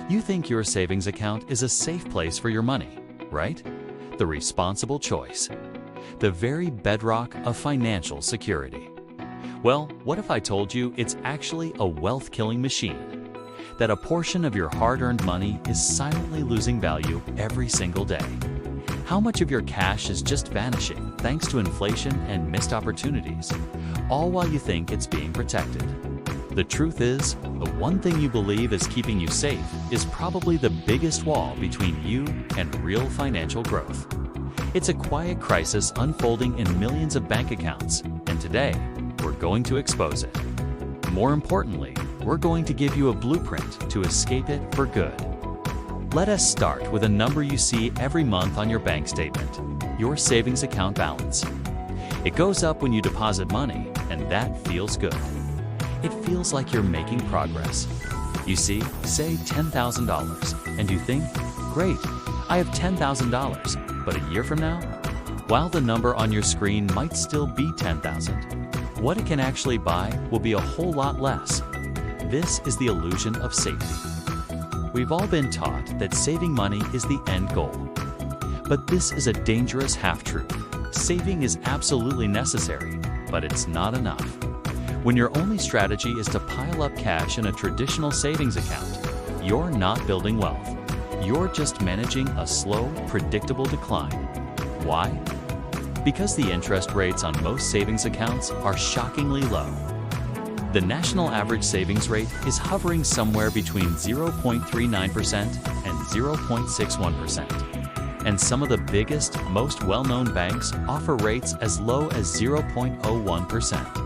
You think your savings account is a safe place for your money, right? The responsible choice. The very bedrock of financial security. Well, what if I told you it's actually a wealth-killing machine? That a portion of your hard-earned money is silently losing value every single day. How much of your cash is just vanishing thanks to inflation and missed opportunities, all while you think it's being protected? The truth is, the one thing you believe is keeping you safe is probably the biggest wall between you and real financial growth. It's a quiet crisis unfolding in millions of bank accounts, and today, we're going to expose it. More importantly, we're going to give you a blueprint to escape it for good. Let us start with a number you see every month on your bank statement, your savings account balance. It goes up when you deposit money, and that feels good. It feels like you're making progress. You see, say $10,000, and you think, great, I have $10,000, but a year from now? While the number on your screen might still be $10,000, what it can actually buy will be a whole lot less. This is the illusion of safety. We've all been taught that saving money is the end goal. But this is a dangerous half-truth. Saving is absolutely necessary, but it's not enough. When your only strategy is to pile up cash in a traditional savings account, you're not building wealth. You're just managing a slow, predictable decline. Why? Because the interest rates on most savings accounts are shockingly low. The national average savings rate is hovering somewhere between 0.39% and 0.61%. And some of the biggest, most well-known banks offer rates as low as 0.01%.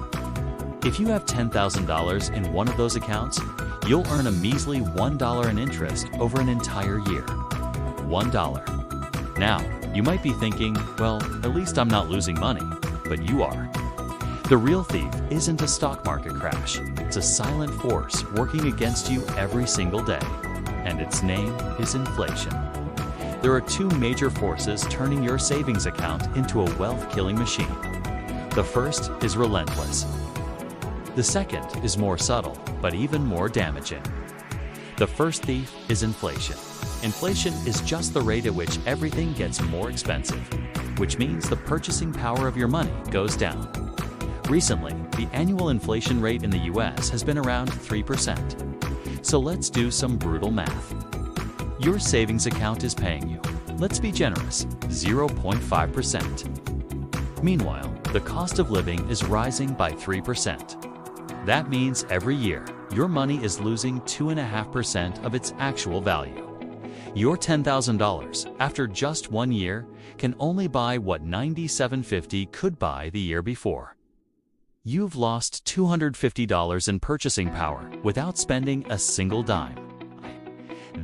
If you have $10,000 in one of those accounts, you'll earn a measly $1 in interest over an entire year. $1. Now, you might be thinking, well, at least I'm not losing money, but you are. The real thief isn't a stock market crash. It's a silent force working against you every single day, and its name is inflation. There are two major forces turning your savings account into a wealth-killing machine. The first is relentless. The second is more subtle, but even more damaging. The first thief is inflation. Inflation is just the rate at which everything gets more expensive, which means the purchasing power of your money goes down. Recently, the annual inflation rate in the US has been around 3%. So let's do some brutal math. Your savings account is paying you, let's be generous, 0.5%. Meanwhile, the cost of living is rising by 3%. That means every year, your money is losing 2.5% of its actual value. Your $10,000, after just 1 year, can only buy what $97.50 could buy the year before. You've lost $250 in purchasing power without spending a single dime.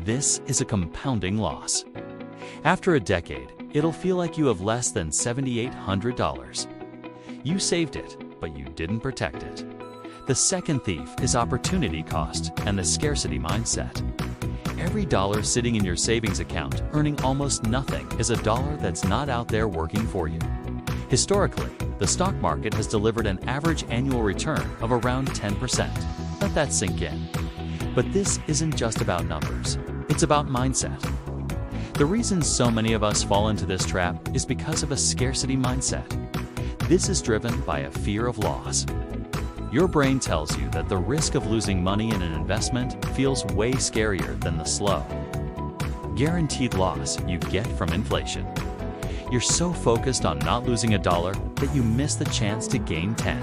This is a compounding loss. After a decade, it'll feel like you have less than $7,800. You saved it, but you didn't protect it. The second thief is opportunity cost and the scarcity mindset. Every dollar sitting in your savings account earning almost nothing is a dollar that's not out there working for you. Historically, the stock market has delivered an average annual return of around 10%. Let that sink in. But this isn't just about numbers. It's about mindset. The reason so many of us fall into this trap is because of a scarcity mindset. This is driven by a fear of loss. Your brain tells you that the risk of losing money in an investment feels way scarier than the slow, guaranteed loss you get from inflation. You're so focused on not losing a dollar that you miss the chance to gain 10.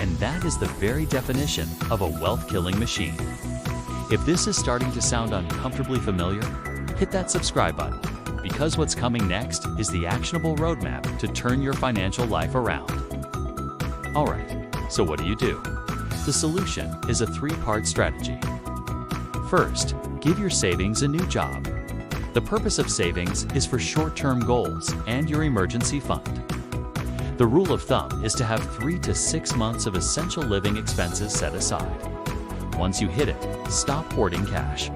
And that is the very definition of a wealth-killing machine. If this is starting to sound uncomfortably familiar, hit that subscribe button, because what's coming next is the actionable roadmap to turn your financial life around. All right. So what do? The solution is a three-part strategy. First, give your savings a new job. The purpose of savings is for short-term goals and your emergency fund. The rule of thumb is to have 3 to 6 months of essential living expenses set aside. Once you hit it, stop hoarding cash.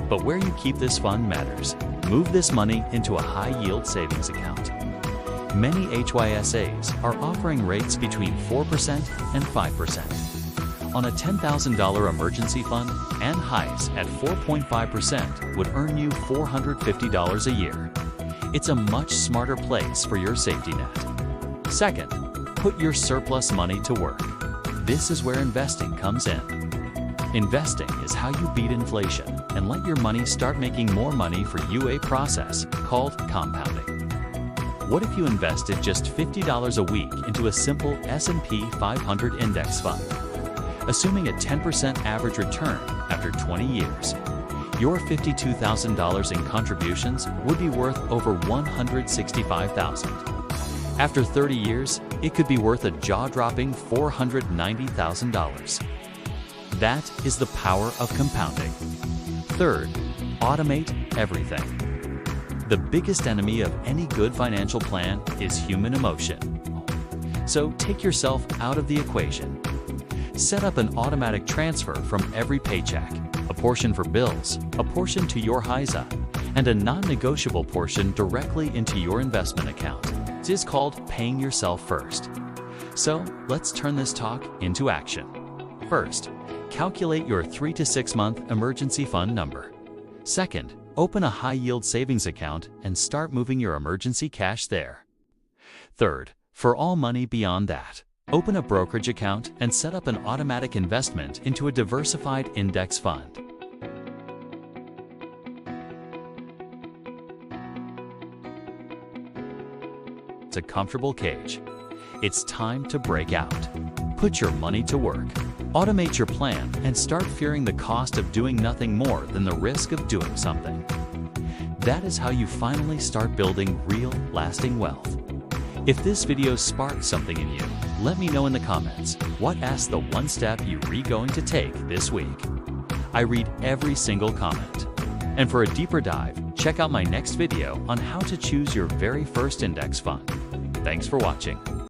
But where you keep this fund matters. Move this money into a high-yield savings account. Many HYSAs are offering rates between 4% and 5%. on a $10,000 emergency fund and HICE at 4.5% would earn you $450 a year. It's a much smarter place for your safety net. Second, put your surplus money to work. This is where investing comes in. Investing is how you beat inflation and let your money start making more money for you, a process called compounding. What if you invested just $50 a week into a simple S&P 500 index fund? Assuming a 10% average return after 20 years, your $52,000 in contributions would be worth over $165,000. After 30 years, it could be worth a jaw-dropping $490,000. That is the power of compounding. Third, automate everything. The biggest enemy of any good financial plan is human emotion. So take yourself out of the equation. Set up an automatic transfer from every paycheck, a portion for bills, a portion to your HISA, and a non-negotiable portion directly into your investment account. It is called paying yourself first. So let's turn this talk into action. First, calculate your 3 to 6 month emergency fund number. Second, open a high-yield savings account and start moving your emergency cash there. Third, for all money beyond that, open a brokerage account and set up an automatic investment into a diversified index fund. It's a comfortable cage. It's time to break out. Put your money to work. Automate your plan and start fearing the cost of doing nothing more than the risk of doing something. That is how you finally start building real, lasting wealth. If this video sparked something in you, let me know in the comments. What is the one step you're going to take this week? I read every single comment. And for a deeper dive, check out my next video on how to choose your very first index fund. Thanks for watching.